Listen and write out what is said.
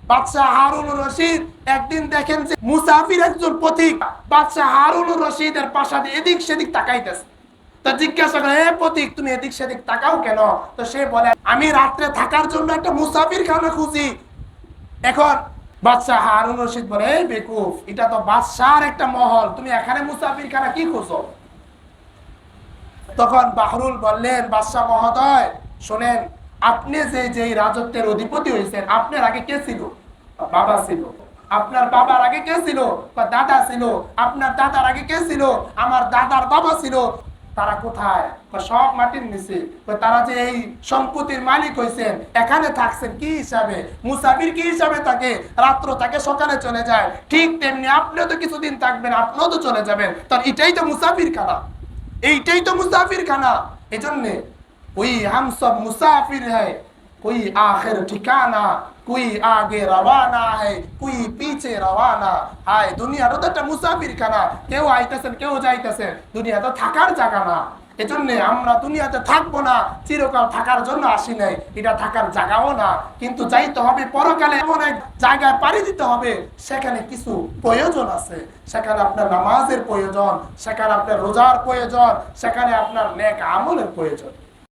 বাদশাহ হারুনুর রশিদ একদিন দেখেন যে মুসাফির একজন পথিক বাদশাহ হারুনুর রশিদের পাশে এদিক সেদিক তাকাইতেছে। তো জিজ্ঞাসা করে, হে পথিক, তুমি এদিক সেদিক তাকাও কেন? তো সে বলে, আমি রাত্রে থাকার জন্য একটা মুসাফির খানা খুঁজি। এখন বাদশাহ হারুন রশিদ বলে, এই বেকুফ, এটা তো বাদশাহর একটা মহল, তুমি এখানে মুসাফির খানা কি খুঁজো? তখন বাহরুল বললেন, বাদশাহ মহোদয় শোনেন, আপনি যে রাজত্বের অধিপতি হয়েছেন, আপনার আগে কে ছিল? বাবা ছিল। আপনার বাবার আগে কে ছিল? দাদা ছিল। আপনার দাদার আগে কে ছিল? আমার দাদার বাবা ছিল। তারা কোথায়? সব মাটির নিচে। তারা যে এই সম্পত্তির মালিক হয়েছেন, এখানে থাকছেন কি হিসাবে? মুসাফির কি হিসাবে থাকে? রাত্র থাকে, সকালে চলে যায়। ঠিক তেমনি আপনিও তো কিছুদিন থাকবেন, আপনিও তো চলে যাবেন। তার এটাই তো মুসাফির খানা, এইটাই তো মুসাফির খানা। এই জন্যে ওই হাম সব মুসাফির হ্যায়, कोई आखिर ठिकाना, कोई आगे रवाना है, कोई पीछे रवाना। হায়, দুনিয়ার তো একটা মুসাফির খানা, কেউ আইতেছেন কেউ যাইতেছেন, দুনিয়া তো থাকার জায়গা না। এজন্য আমরা দুনিয়াতে থাকবো না, চিরকাল থাকার জন্য আসি নাই, এটা থাকার জায়গাও না। কিন্তু যাইতে হবে পরকালে, এমন এক জায়গায় পাড়ি দিতে হবে, সেখানে কিছু প্রয়োজন আছে। সেখানে আপনার নামাজের প্রয়োজন, সেখানে আপনার রোজার প্রয়োজন, সেখানে আপনার নেক আমলের প্রয়োজন।